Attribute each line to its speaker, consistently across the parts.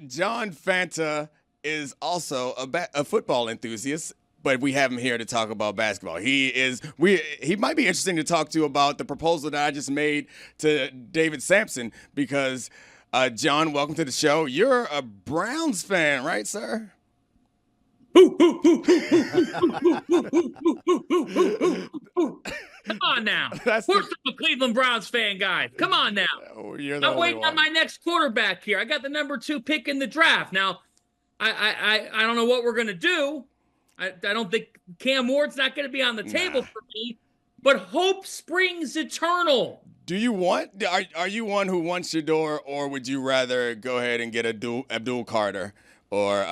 Speaker 1: John Fanta is also a football enthusiast, but we have him here to talk about basketball. He might be interesting to talk to about the proposal that I just made to David Sampson because, John, welcome to the show. You're a Browns fan, right, sir?
Speaker 2: Come on now. Where's the Cleveland Browns fan, guys? Come on now. I'm waiting on my next quarterback here. I got the number 2 pick in the draft. Now, I don't know what we're going to do. I don't think Cam Ward's not going to be on the table for me, but hope springs eternal.
Speaker 1: Do you want? Are you one who wants Shador, or would you rather go ahead and get Abdul Carter, or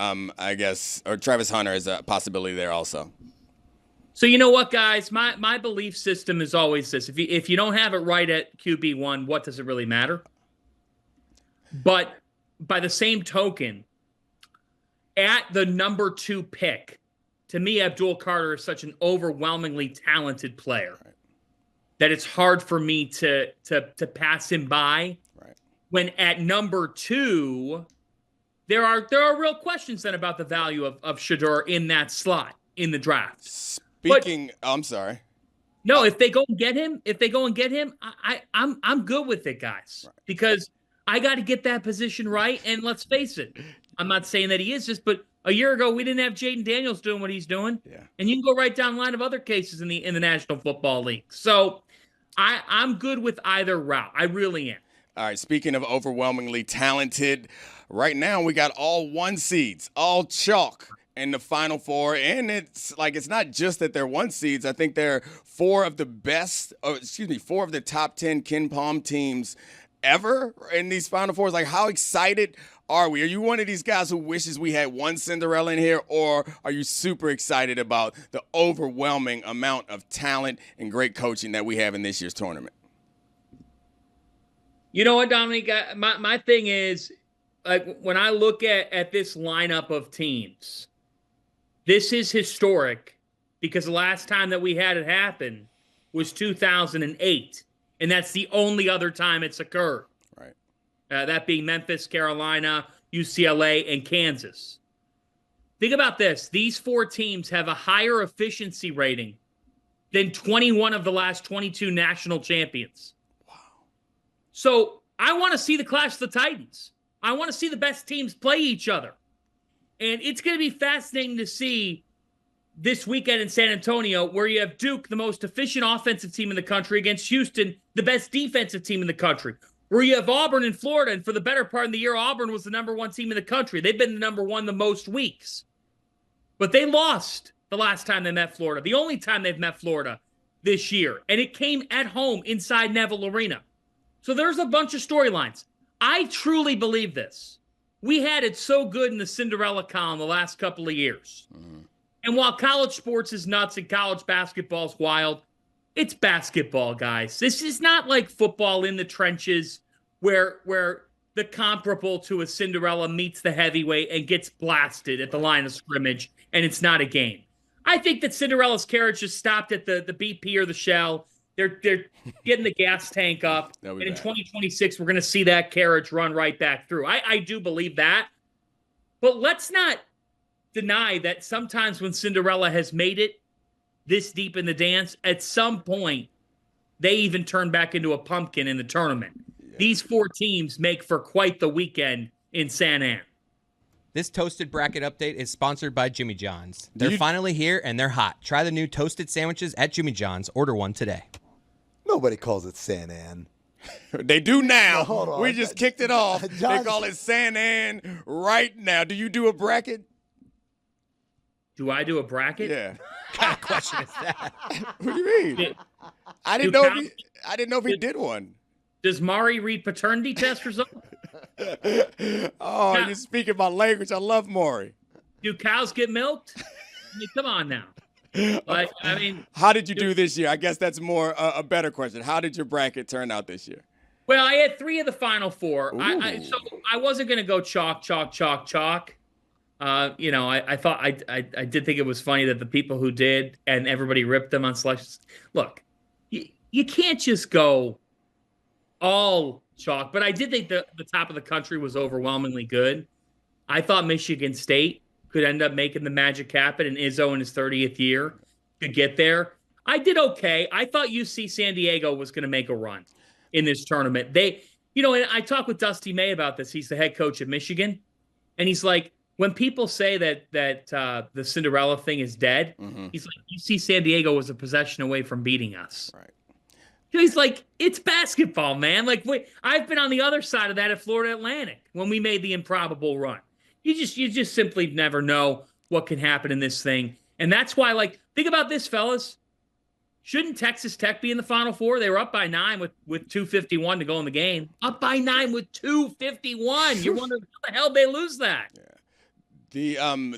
Speaker 1: or Travis Hunter is a possibility there also?
Speaker 2: So you know what, guys? My belief system is always this: if you don't have it right at QB1, what does it really matter? But by the same token, at the number 2 pick, to me, Abdul Carter is such an overwhelmingly talented player that it's hard for me to pass him by.
Speaker 1: Right. When
Speaker 2: at number 2, there are real questions then about the value of Shador in that slot in the draft.
Speaker 1: I'm sorry.
Speaker 2: No, if they go and get him, I'm good with it, guys, because I got to get that position right. And let's face it, I'm not saying that he is just, but a year ago we didn't have Jaden Daniels doing what he's doing.
Speaker 1: Yeah.
Speaker 2: And you can go right down the line of other cases in the National Football League. So I'm good with either route. I really am.
Speaker 1: All right. Speaking of overwhelmingly talented, right now we of all 1 seeds, all chalk in the Final Four, and it's not just that they're 1 seeds. I think they're 4 of the top 10 Ken Palm teams ever in these Final Fours. Like, how excited are we? Are you one of these guys who wishes we had one Cinderella in here, or are you super excited about the overwhelming amount of talent and great coaching that we have in this year's tournament?
Speaker 2: You know what, Dominic? My thing is, like, when I look at this lineup of teams, this is historic because the last time that we had it happen was 2008, and that's the only other time it's occurred.
Speaker 1: Right.
Speaker 2: That being Memphis, Carolina, UCLA, and Kansas. Think about this. These 4 teams have a higher efficiency rating than 21 of the last 22 national champions.
Speaker 1: Wow.
Speaker 2: So I want to see the Clash of the Titans. I want to see the best teams play each other. And it's going to be fascinating to see this weekend in San Antonio, where you have Duke, the most efficient offensive team in the country, against Houston, the best defensive team in the country. Where you have Auburn in Florida, and for the better part of the year, Auburn was the number 1 team in the country. They've been the number 1 the most weeks. But they lost the last time they met Florida, the only time they've met Florida this year. And it came at home inside Neville Arena. So there's a bunch of storylines. I truly believe this. We had it so good in the Cinderella column the last couple of years. Mm-hmm. And while college sports is nuts and college basketball is wild, it's basketball, guys. This is not like football in the trenches where the comparable to a Cinderella meets the heavyweight and gets blasted at the line of scrimmage, and it's not a game. I think that Cinderella's carriage just stopped at the BP or the Shell. They're getting the gas tank up, and in 2026, we're going to see that carriage run right back through. I do believe that. But let's not deny that sometimes when Cinderella has made it this deep in the dance, at some point, they even turn back into a pumpkin in the tournament. Yeah. These 4 teams make for quite the weekend in San Ann.
Speaker 3: This Toasted Bracket update is sponsored by Jimmy John's. They're finally here, and they're hot. Try the new toasted sandwiches at Jimmy John's. Order one today.
Speaker 4: Nobody calls it San Ann.
Speaker 1: They do now.
Speaker 4: No, hold on.
Speaker 1: We just kicked it off. They call it San Ann right now. Do you do a bracket?
Speaker 2: Do I do a bracket?
Speaker 1: Yeah.
Speaker 3: What kind of question is that?
Speaker 1: What do you mean? I didn't know if he did one.
Speaker 2: Does Mari read paternity test results?
Speaker 1: You're speaking my language. I love Maury.
Speaker 2: Do cows get milked? I mean, come on now.
Speaker 1: How did you do this year? I guess that's more a better question. How did your bracket turn out this year?
Speaker 2: Well, I had 3 of the Final 4. So I wasn't going to go chalk. I thought I did think it was funny that the people who did and everybody ripped them on selections. Look, you can't just go all chalk, but I did think the top of the country was overwhelmingly good. I thought Michigan State could end up making the magic happen, and Izzo in his 30th year could get there. I did okay. I thought UC San Diego was going to make a run in this tournament. They, and I talked with Dusty May about this. He's the head coach at Michigan, and he's like, when people say that the Cinderella thing is dead, he's like, UC San Diego was a possession away from beating us.
Speaker 1: Right.
Speaker 2: He's like, it's basketball, man. Like, wait, I've been on the other side of that at Florida Atlantic when we made the improbable run. You just simply never know what can happen in this thing. And that's why, like, think about this, fellas. Shouldn't Texas Tech be in the Final Four? They were up by 9 with 2:51 to go in the game. Up by 9 with 2:51. You're wondering how the hell they lose that.
Speaker 1: Yeah.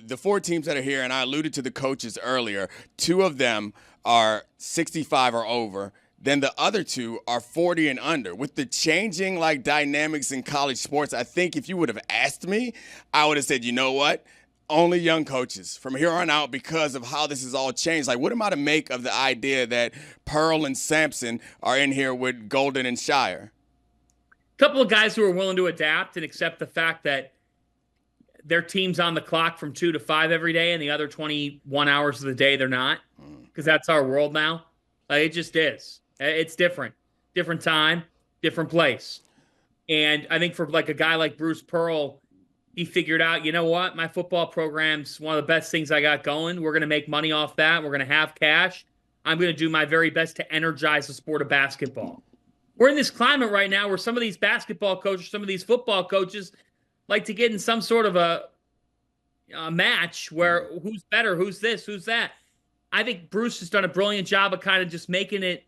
Speaker 1: The 4 teams that are here, and I alluded to the coaches earlier, 2 of them are 65 or over. Then the other 2 are 40 and under. With the changing dynamics in college sports, I think if you would have asked me, I would have said, you know what? Only young coaches from here on out because of how this has all changed. Like, what am I to make of the idea that Pearl and Sampson are in here with Golden and Shire?
Speaker 2: A couple of guys who are willing to adapt and accept the fact that their team's on the clock from 2 to 5 every day, and the other 21 hours of the day they're not, because that's our world now. It just is. It's different. Different time, different place. And I think for a guy like Bruce Pearl, he figured out, you know what? My football program's one of the best things I got going. We're going to make money off that. We're going to have cash. I'm going to do my very best to energize the sport of basketball. We're in this climate right now where some of these basketball coaches, some of these football coaches like to get in some sort of a match where who's better, who's this, who's that. I think Bruce has done a brilliant job of kind of just making it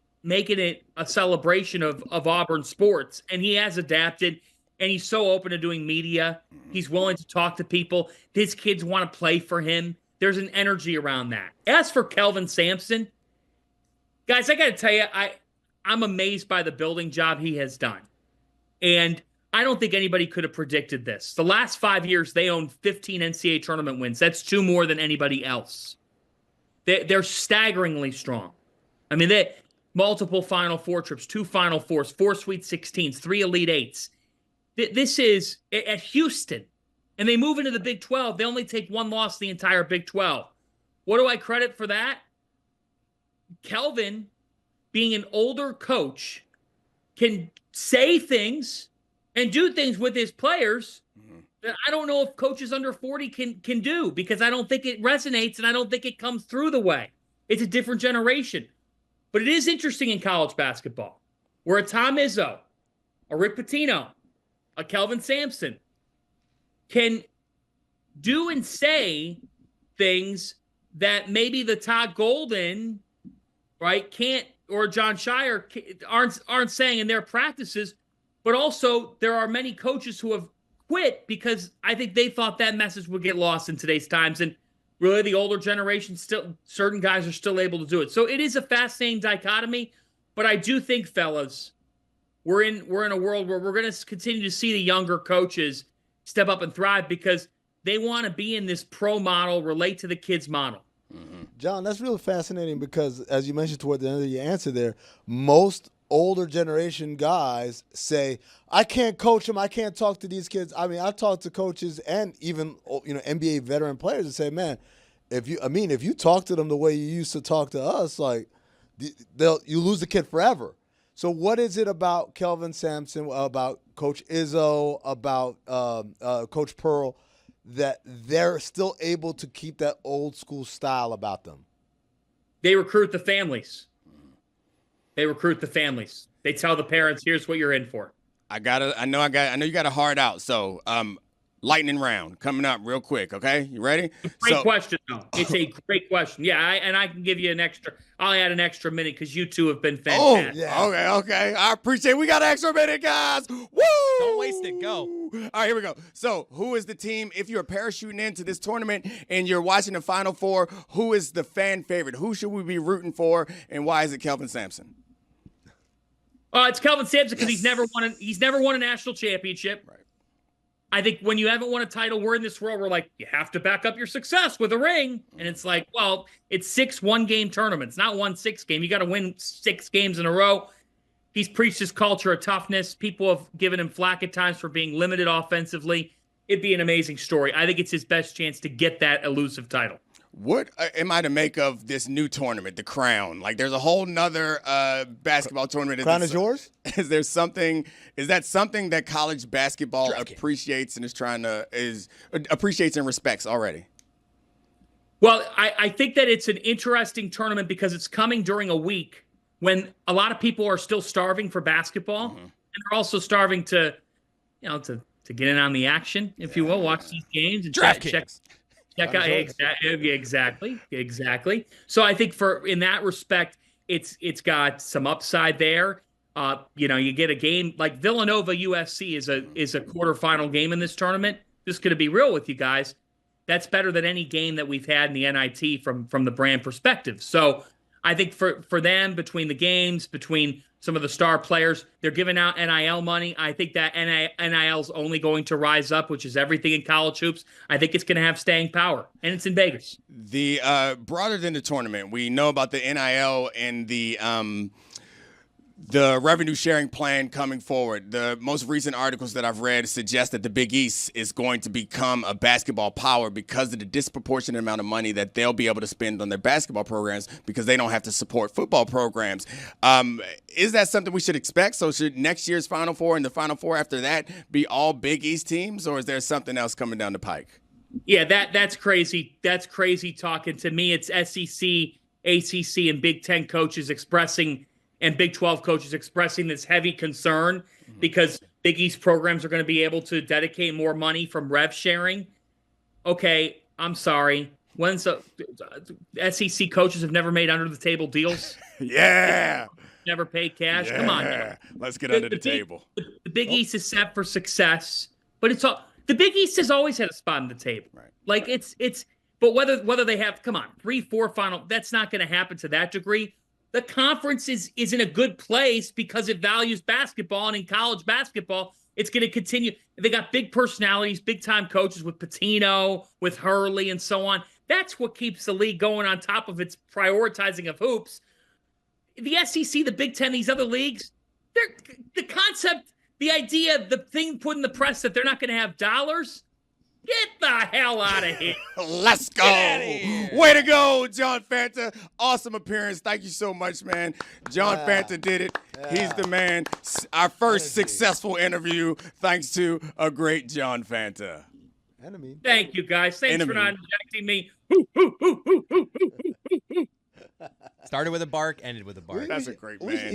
Speaker 2: a celebration of Auburn sports. And he has adapted. And he's so open to doing media. He's willing to talk to people. His kids want to play for him. There's an energy around that. As for Kelvin Sampson, guys, I got to tell you, I'm amazed by the building job he has done. And I don't think anybody could have predicted this. The last 5 years, they own 15 NCAA tournament wins. That's 2 more than anybody else. They're staggeringly strong. I mean, they multiple Final Four trips, 2 Final Fours, 4 Sweet 16s, 3 Elite Eights. This is at Houston, and they move into the Big 12. They only take 1 loss the entire Big 12. What do I credit for that? Kelvin, being an older coach, can say things and do things with his players that I don't know if coaches under 40 can do, because I don't think it resonates and I don't think it comes through the way. It's a different generation. But it is interesting in college basketball where a Tom Izzo, a Rick Pitino, a Kelvin Sampson can do and say things that maybe the Todd Golden, right, can't, or John Shire aren't saying in their practices. But also there are many coaches who have quit because I think they thought that message would get lost in today's times. And really the older generation, still certain guys are still able to do it. So it is a fascinating dichotomy. But I do think, fellas, we're in a world where we're going to continue to see the younger coaches step up and thrive because they want to be in this pro model, relate to the kids model.
Speaker 4: John, that's really fascinating because, as you mentioned toward the end of your answer there, most older generation guys say, I can't coach them, I can't talk to these kids. I mean, I talk to coaches and even NBA veteran players and say, man, if you talk to them the way you used to talk to us, like you lose the kid forever. So what is it about Kelvin Sampson, about Coach Izzo, about Coach Pearl, that they're still able to keep that old school style about them?
Speaker 2: They recruit the families. They recruit the families. They tell the parents, here's what you're in for.
Speaker 1: I know you got a hard out. So lightning round coming up real quick. Okay. You ready?
Speaker 2: Great question, though. It's a great question. Yeah. I can give you I'll add an extra minute because you two have been fantastic.
Speaker 1: Oh, yeah. Okay. I appreciate it. We got an extra minute, guys. Woo!
Speaker 3: Don't waste it. Go.
Speaker 1: All right, here we go. So who is the team, if you're parachuting into this tournament and you're watching the Final Four, who is the fan favorite? Who should we be rooting for, and why is it Kelvin Sampson?
Speaker 2: It's Kelvin Sampson because he's never won a national championship.
Speaker 1: Right.
Speaker 2: I think when you haven't won a title, we're in this world where, like, you have to back up your success with a ring. And it's like, well, it's 6 one-game tournaments, not 1 6-game. You got to win 6 games in a row. He's preached his culture of toughness. People have given him flack at times for being limited offensively. it'd be an amazing story. I think it's his best chance to get that elusive title.
Speaker 1: What am I to make of this new tournament, the Crown? Like, there's a whole nother basketball tournament.
Speaker 4: Crown is yours?
Speaker 1: Is there something? Is that something that college basketball appreciates and appreciates and respects already?
Speaker 2: Well, I think that it's an interesting tournament because it's coming during a week when a lot of people are still starving for basketball, and they're also starving to get in on the action, if you will, watch these games and check out exactly. So I think in that respect, it's got some upside there. You get a game like Villanova USC is a quarterfinal game in this tournament. Just going to be real with you guys. That's better than any game that we've had in the NIT from the brand perspective. So I think for them, between the games, between some of the star players, they're giving out NIL money. I think that NIL is only going to rise up, which is everything in college hoops. I think it's going to have staying power, and it's in Vegas.
Speaker 1: The broader than the tournament, we know about the NIL and the revenue sharing plan coming forward. The most recent articles that I've read suggest that the Big East is going to become a basketball power because of the disproportionate amount of money that they'll be able to spend on their basketball programs because they don't have to support football programs. Is that something we should expect? So should next year's Final Four and the Final Four after that be all Big East teams, or is there something else coming down the pike?
Speaker 2: Yeah, that's crazy. That's crazy talking. To me, it's SEC, ACC, and Big Ten coaches expressing and Big 12 coaches expressing this heavy concern because Big East programs are going to be able to dedicate more money from rev sharing. Okay, I'm sorry. SEC coaches have never made under-the-table deals?
Speaker 1: Yeah.
Speaker 2: Never paid cash? Yeah. Come on now.
Speaker 1: Let's get under the table.
Speaker 2: The Big East is set for success, but the Big East has always had a spot on the table.
Speaker 1: Right.
Speaker 2: Like but whether they have, 3, 4 final, that's not going to happen to that degree. The conference is in a good place because it values basketball, and in college basketball, it's going to continue. They got big personalities, big-time coaches with Pitino, with Hurley, and so on. That's what keeps the league going on top of its prioritizing of hoops. The SEC, the Big Ten, these other leagues, the concept, the idea, the thing put in the press that they're not going to have dollars, get the hell out of here.
Speaker 1: Let's go. Way to go, John Fanta. Awesome appearance. Thank you so much, man. John Fanta did it. He's the man. Our first successful interview thanks to a great John Fanta.
Speaker 2: Thank you, guys. Thanks for not injecting me.
Speaker 3: Started with a bark, ended with a bark.
Speaker 1: That's a great man.